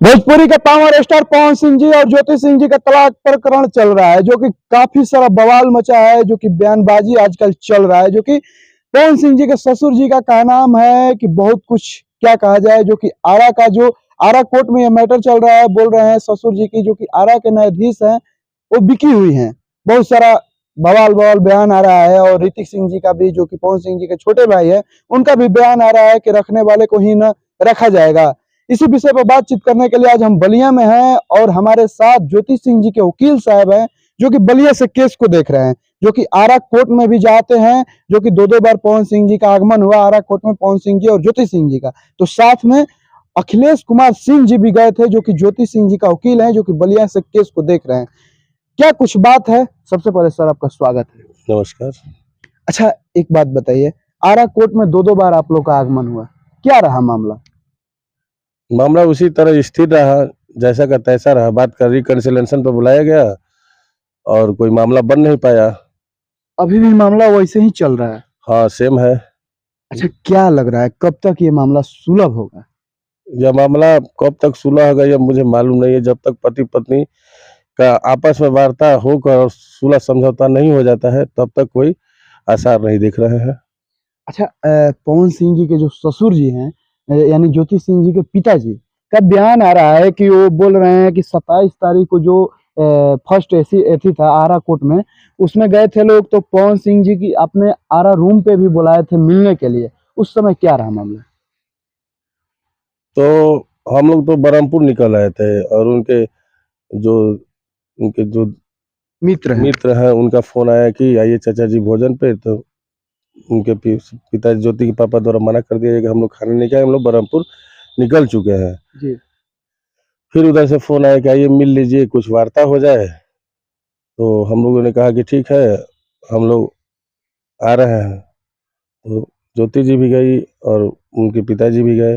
भोजपुरी के power star Pawan Singh ji और ज्योति सिंह जी का तलाक प्रकरण चल रहा है, जो कि काफी सारा बवाल मचा है, जो कि बयानबाजी आजकल चल रहा है, जो कि पवन सिंह जी के ससुर जी का कहना है कि बहुत कुछ क्या कहा जाए, जो कि आरा का जो आरा कोर्ट में यह मैटर चल रहा है, बोल रहे हैं ससुर जी की जो कि आरा के न्यायाधीश हैं वो बिकी हुई हैं। बहुत सारा बवाल बवाल बयान आ रहा है और ऋतिक सिंह जी का भी, जो कि पवन सिंह जी के छोटे भाई है, उनका भी बयान आ रहा है कि रखने वाले को ही न रखा जाएगा। इसी विषय पर बातचीत करने के लिए आज हम बलिया में हैं और हमारे साथ ज्योति सिंह जी के वकील साहब हैं, जो कि बलिया से केस को देख रहे हैं, जो कि आरा कोर्ट में भी जाते हैं, जो कि दो बार पवन सिंह जी का आगमन हुआ आरा कोर्ट में, पवन सिंह जी और ज्योति सिंह जी का। तो साथ में अखिलेश कुमार सिंह जी भी गए थे, जो कि ज्योति सिंह जी का वकील है, जो कि बलिया से केस को देख रहे हैं। क्या कुछ बात है? सबसे पहले सर आपका स्वागत है। नमस्कार। अच्छा, एक बात बताइए, आरा कोर्ट में दो बार आप लोग का आगमन हुआ, क्या रहा मामला? मामला उसी तरह स्थिर रहा, जैसा का तैसा रहा। बात का रिकंसिलिएशन पर बुलाया गया और कोई मामला बन नहीं पाया। अभी भी मामला वैसे ही चल रहा है? हाँ, सेम है। अच्छा, क्या लग रहा है कब तक ये मामला सुलभ होगा? यह मामला कब तक सुलह होगा यह मुझे मालूम नहीं है। जब तक पति पत्नी का आपस में वार्ता होकर और सुलह समझौता नहीं हो जाता है, तब तक कोई आसार नहीं दिख रहे हैं। अच्छा, पवन सिंह जी के जो ससुर जी हैं, यानी ज्योति सिंह जी के पिताजी का बयान आ रहा है कि वो बोल रहे हैं कि 27 तारीख को जो फर्स्ट एसी था आरा कोर्ट में, उसमें गए थे लोग, तो पवन सिंह जी की अपने आरा रूम पे भी बुलाए थे मिलने के लिए। उस समय क्या रहा मामला? तो हम लोग तो बरहमपुर निकल आए थे और जो उनके जो मित्र हैं। मित्र हैं उनका फोन आया कि आइए चाचा जी भोजन पे। तो उनके पिताजी ज्योति के पापा द्वारा मना कर दिया कि हम लोग खाने नहीं खाए, हम लोग बरहमपुर निकल चुके हैं। जी। फिर उधर से फोन आया कि आइए मिल लीजिए, कुछ वार्ता हो जाए। तो हम लोगों ने कहा कि ठीक है, हम लोग आ रहे हैं। तो ज्योति जी भी गई और उनके पिताजी भी गए।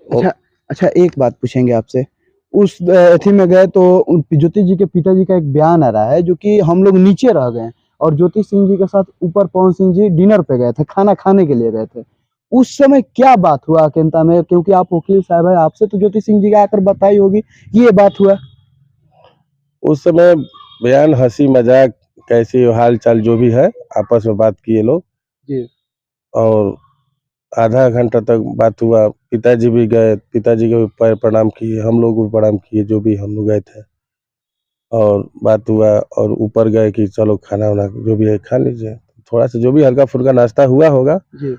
अच्छा, अच्छा, एक बात पूछेंगे आपसे। उस एथी में गए तो ज्योति जी के पिताजी का एक बयान आ रहा है, जो कि हम लोग नीचे रह गए और ज्योति सिंह जी के साथ ऊपर पवन सिंह जी डिनर पे गए थे, खाना खाने के लिए गए थे। उस समय क्या बात हुआ अकेंता में? क्योंकि आप वकील साहब हैं, आपसे तो ज्योति सिंह जी का आकर बताई होगी कि ये बात हुआ। उस समय बयान हंसी मजाक कैसी हाल चाल जो भी है आपस में बात किए लोग। जी। और आधा घंटा तक बात हुआ। पिताजी भी गए, पिताजी के भी पैर प्रणाम किए, हम लोग भी प्रणाम किए, जो भी हम लोग गए थे। और बात हुआ और ऊपर गए कि चलो खाना वाना जो भी है खा लीजिए। थोड़ा सा जो भी हल्का फुल्का नाश्ता हुआ होगा, जी।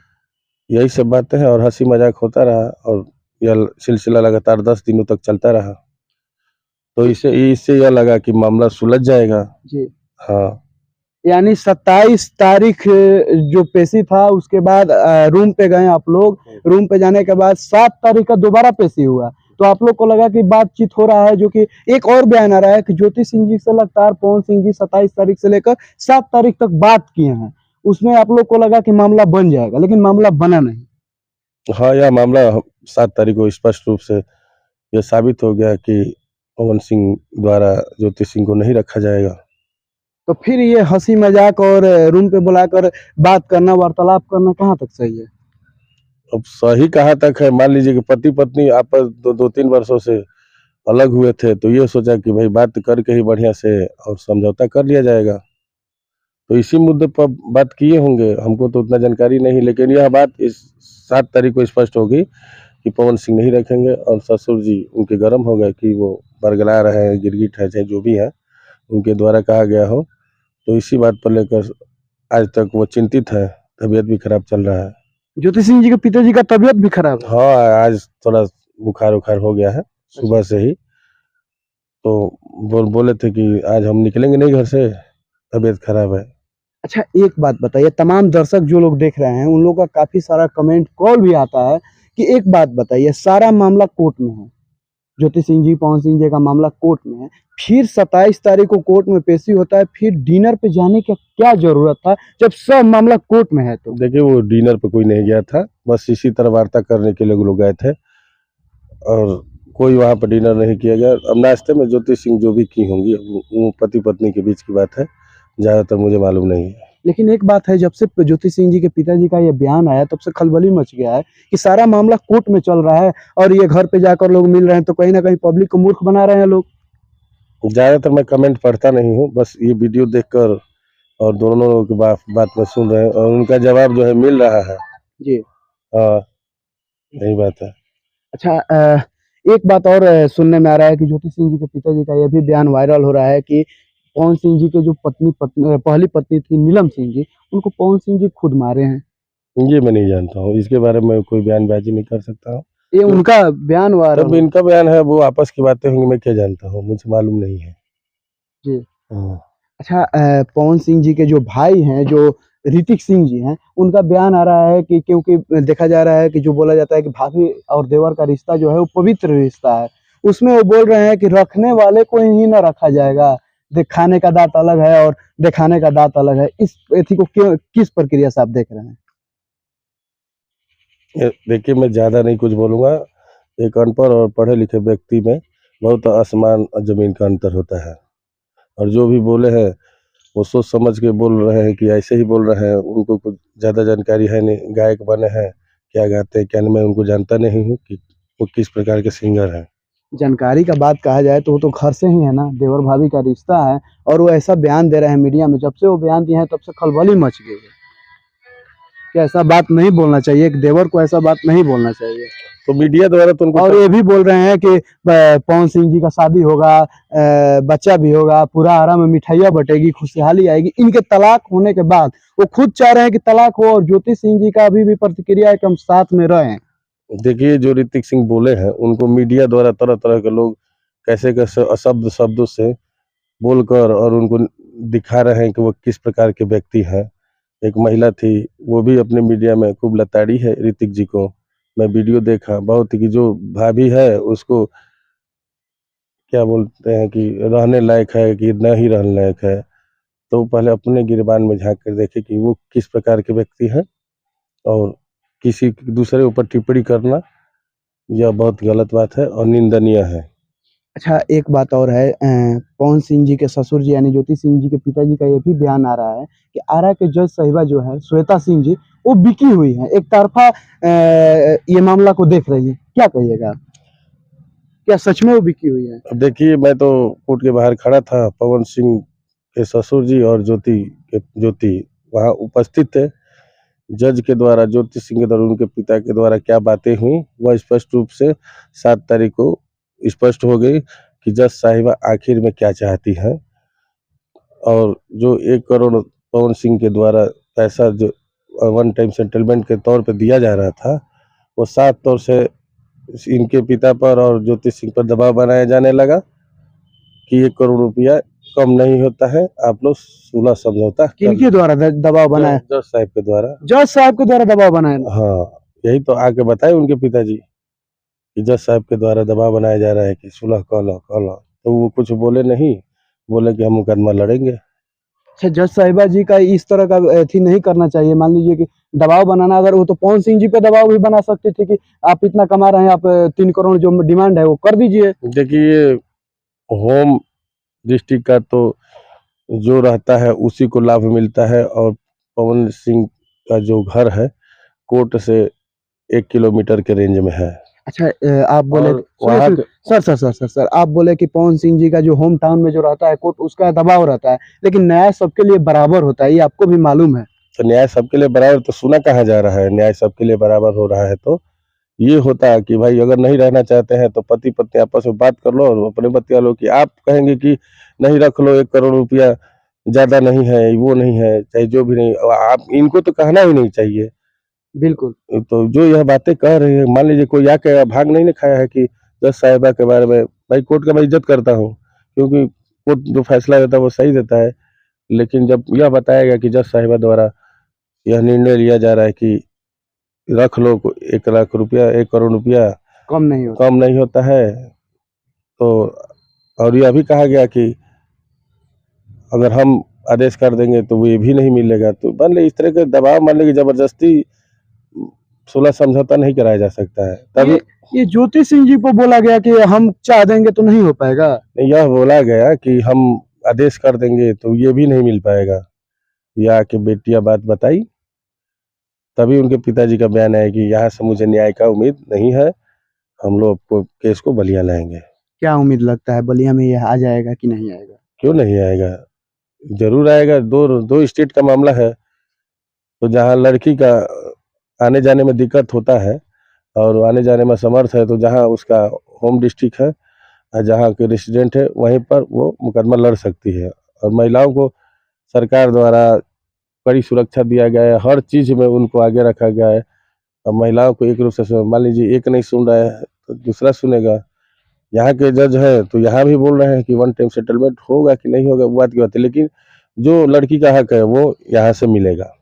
यही सब बातें हैं और हंसी मजाक होता रहा। और यह सिलसिला लगातार 10 दिनों तक चलता रहा। तो इससे इससे यह लगा कि मामला सुलझ जाएगा। जी। हाँ। यानी 27 तारीख जो पेशी था, उसके बाद रूम पे गए आप लोग। रूम पे जाने के बाद 7 तारीख का दोबारा पेशी हुआ, तो आप लोग को लगा कि बातचीत हो रहा है। जो कि एक और बयान आ रहा है कि ज्योति सिंह जी से लगातार पवन सिंह जी 27 तारीख से लेकर 7 तारीख तक बात किए हैं। उसमें आप लोग को लगा कि मामला बन जाएगा, लेकिन मामला बना नहीं। हाँ, यह मामला 7 तारीख को स्पष्ट रूप से यह साबित हो गया कि पवन सिंह द्वारा ज्योति सिंह को नहीं रखा जाएगा। तो फिर ये हंसी मजाक और रूम पे बुलाकर बात करना, वार्तालाप करना कहाँ तक सही है? अब सही कहाँ तक है? मान लीजिए कि पति पत्नी आपस 2-3 वर्षों से अलग हुए थे, तो ये सोचा कि भाई बात करके ही बढ़िया से और समझौता कर लिया जाएगा। तो इसी मुद्दे पर बात किए होंगे, हमको तो उतना जानकारी नहीं। लेकिन यह बात इस 7 तारीख को स्पष्ट होगी कि पवन सिंह नहीं रखेंगे। और ससुर जी उनके गर्म हो गए कि वो बरगला रहे हैं, गिरगिट है, चाहे जो भी है, उनके द्वारा कहा गया हो। तो इसी बात पर लेकर आज तक वो चिंतित है, तबीयत भी खराब चल रहा है। ज्योति सिंह जी के पिताजी का तबीयत भी खराब है? हाँ, आज थोड़ा बुखार उखार हो गया है सुबह से ही। तो बोले थे कि आज हम निकलेंगे नहीं घर से, तबीयत खराब है। अच्छा, एक बात बताइए, तमाम दर्शक जो लोग देख रहे हैं उन लोगों का काफी सारा कमेंट कॉल भी आता है कि एक बात बताइए, सारा मामला कोर्ट में है, ज्योति सिंह जी पवन सिंह जी का मामला कोर्ट में है, फिर 27 तारीख को कोर्ट में पेशी होता है, फिर डिनर पे जाने की क्या जरूरत था जब सब मामला कोर्ट में है? तो देखिए, वो डिनर पे कोई नहीं गया था, बस इसी तरह वार्ता करने के लिए लोग गए थे और कोई वहाँ पर डिनर नहीं किया गया। अब नाश्ते में ज्योति सिंह जो भी की होंगी वो पति पत्नी के बीच की बात है, ज़्यादातर मुझे मालूम नहीं है। लेकिन एक बात है, जब से ज्योति सिंह जी के पिताजी का ये बयान आया तब से खलबली मच गया है कि सारा मामला कोर्ट में चल रहा है और ये घर पे जाकर लोग मिल रहे हैं, तो कहीं ना कहीं पब्लिक को मूर्ख बना रहे हैं लोग। ज्यादातर मैं कमेंट पढ़ता नहीं हूँ, बस ये वीडियो देखकर और दोनों लोगों की बात में सुन रहे हैं और उनका जवाब जो है मिल रहा है। जी। हाँ, यही बात है। अच्छा, एक बात और सुनने में आ रहा है कि ज्योति सिंह जी के पिताजी का यह भी बयान वायरल हो रहा है कि पवन सिंह जी के जो पहली पत्नी थी नीलम सिंह जी, उनको पवन सिंह जी खुद मारे हैं। ये मैं नहीं जानता हूँ, इसके बारे में कोई बयानबाजी नहीं कर सकता हूँ। ये उनका बयान वायरल तब इनका बयान है, वो आपस की बातें होंगी, मैं क्या जानता हूँ, मुझे मालूम नहीं है। जी। हाँ। अच्छा, पवन सिंह जी के जो भाई हैं, जो ऋतिक सिंह जी हैं, उनका बयान आ रहा है कि क्योंकि देखा जा रहा है कि जो बोला जाता है कि भाभी और देवर का रिश्ता जो है वो पवित्र रिश्ता है, उसमें वो बोल रहे हैं कि रखने वाले को ही ना रखा जाएगा, खाने का दांत अलग है और दिखाने का दांत अलग है। इस एथी को क्यों, किस प्रक्रिया से आप देख रहे हैं? देखिए, मैं ज्यादा नहीं कुछ बोलूंगा। एक अनपढ़ और पढ़े लिखे व्यक्ति में बहुत आसमान और जमीन का अंतर होता है, और जो भी बोले हैं वो सोच समझ के बोल रहे हैं कि ऐसे ही बोल रहे हैं। उनको कुछ ज़्यादा जानकारी है नहीं, गायक बने हैं, क्या गाते हैं क्या नहीं, मैं उनको जानता नहीं हूँ कि वो किस प्रकार के सिंगर हैं। जानकारी का बात कहा जाए तो वो तो घर से ही है ना, देवर भाभी का रिश्ता है, और वो ऐसा बयान दे रहे हैं मीडिया में। जब से वो बयान दिए हैं तब से खलबली मच गई है कि ऐसा बात नहीं बोलना चाहिए, एक देवर को ऐसा बात नहीं बोलना चाहिए। तो मीडिया द्वारा तो उनको और ये भी बोल रहे हैं कि पवन सिंह जी का शादी होगा, बच्चा भी होगा, पूरा आरा में मिठाइयाँ बटेगी, खुशहाली आएगी। इनके तलाक होने के बाद वो खुद चाह रहे हैं कि तलाक हो, और ज्योति सिंह जी का अभी भी प्रतिक्रिया है कि हम साथ में रहें। देखिए, जो ऋतिक सिंह बोले हैं उनको मीडिया द्वारा तरह तरह के लोग कैसे कैसे अशब्द शब्दों से बोलकर और उनको दिखा रहे हैं कि वो किस प्रकार के व्यक्ति हैं। एक महिला थी, वो भी अपने मीडिया में खूब लताड़ी है ऋतिक जी को। मैं वीडियो देखा बहुत, कि जो भाभी है उसको क्या बोलते हैं कि रहने लायक है कि न ही रहने लायक है। तो पहले अपने गिरबान में झांक कर देखे कि वो किस प्रकार के व्यक्ति हैं, और किसी दूसरे ऊपर टिप्पणी करना यह बहुत गलत बात है और निंदनीय है। अच्छा, एक बात और है, पवन सिंह जी के ससुर जी यानी ज्योति सिंह जी के पिताजी का ये भी बयान आ रहा है कि आरा के जज साहिबा जो है श्वेता सिंह जी, वो बिकी हुई है, एक तरफा ये मामला को देख रही है। क्या कहिएगा आप? क्या सच में वो बिकी हुई है? अब देखिए, मैं तो कोर्ट के बाहर खड़ा था, पवन सिंह के ससुर जी और ज्योति वहाँ उपस्थित थे। जज के द्वारा, ज्योति सिंह के द्वारा, उनके पिता के द्वारा क्या बातें हुई वह स्पष्ट रूप से 7 तारीख को स्पष्ट हो गई कि जज साहिबा आखिर में क्या चाहती हैं। और जो 1 करोड़ पवन सिंह के द्वारा पैसा जो वन टाइम सेटलमेंट के तौर पे दिया जा रहा था, वो साफ तौर से इनके पिता पर और ज्योति सिंह पर दबाव बनाया जाने लगा कि 1 करोड़ रुपया कम नहीं होता है, आप लोग सुलह समझौता कर किनके लो। द्वारा दबाव बनाया? जज साहब के द्वारा। जज साहब के द्वारा दबाव बनाया? हाँ, यही तो आके बताए उनके पिताजी कि जज साहब के द्वारा दबाव बनाया जा रहा है कि सुलह कर लो। तो वो कुछ बोले नहीं, बोले कि हम मुकदमा लड़ेंगे। अच्छा, जज साहिबा जी का इस तरह का एथी नहीं करना चाहिए। मान लीजिए कि दबाव बनाना, अगर वो तो पवन सिंह जी पे दबाव भी बना सकती थी कि आप इतना कमा रहे हैं, आप 3 करोड़ जो डिमांड है वो कर दीजिए। देखिए, होम डिस्ट्रिक्ट का तो जो रहता है उसी को लाभ मिलता है, और पवन सिंह का जो घर है कोर्ट से 1 किलोमीटर के रेंज में है। अच्छा, आप बोले और वहाँ के सर, आप बोले कि पवन सिंह जी का जो होम टाउन में जो रहता है कोर्ट, उसका दबाव रहता है, लेकिन न्याय सबके लिए बराबर होता है, ये आपको भी मालूम है। तो न्याय सबके लिए बराबर तो सुना कहाँ जा रहा है? न्याय सबके लिए बराबर हो रहा है तो ये होता है कि भाई अगर नहीं रहना चाहते हैं तो पति पत्नी आपस में बात कर लो और अपने बतिया लो। कि आप कहेंगे कि नहीं रख लो, 1 करोड़ रुपया ज्यादा नहीं है, वो नहीं है, चाहे जो भी नहीं, आप इनको तो कहना ही नहीं चाहिए। बिल्कुल। तो जो यह बातें कह रही है, मान लीजिए कोई आके भाग नहीं ना खाया है कि जज साहिबा के बारे में। भाई, कोर्ट का मैं इज्जत करता हूँ, क्योंकि कोर्ट जो फैसला देता है वो सही देता है। लेकिन जब यह बताया गया कि जज साहिबा द्वारा यह निर्णय लिया जा रहा है कि रख लो 1 लाख रुपया, 1 करोड़ रुपया कम नहीं होता। कम नहीं होता है, तो और यह भी कहा गया कि अगर हम आदेश कर देंगे तो वो ये भी नहीं मिलेगा। तो मान ली इस तरह के दबाव, मान ली कि जबरदस्ती सुलह समझौता नहीं कराया जा सकता है। तभी ये ज्योति सिंह जी को बोला गया कि हम चाह देंगे तो नहीं हो पाएगा। यह बोला गया कि हम आदेश कर देंगे तो ये भी नहीं मिल पाएगा। या आके बेटियां बात बताई, तभी उनके पिताजी का बयान है कि यहाँ से मुझे न्याय का उम्मीद नहीं है, हम लोग को केस को बलिया लाएंगे। क्या उम्मीद लगता है बलिया में ये आ जाएगा कि नहीं आएगा? क्यों नहीं आएगा, जरूर आएगा। दो दो स्टेट का मामला है, तो जहाँ लड़की का आने जाने में दिक्कत होता है और आने जाने में समर्थ है, तो जहाँ उसका होम डिस्ट्रिक्ट है और जहाँ के रेसिडेंट है वहीं पर वो मुकदमा लड़ सकती है। और महिलाओं को सरकार द्वारा कड़ी सुरक्षा दिया गया है, हर चीज़ में उनको आगे रखा गया है। अब महिलाओं को एक रूप से मान लीजिए एक नहीं सुन रहा है तो दूसरा सुनेगा। यहाँ के जज है तो यहाँ भी बोल रहे हैं कि वन टाइम सेटलमेंट होगा कि नहीं होगा वो बात की बात है, लेकिन जो लड़की का हक है वो यहाँ से मिलेगा।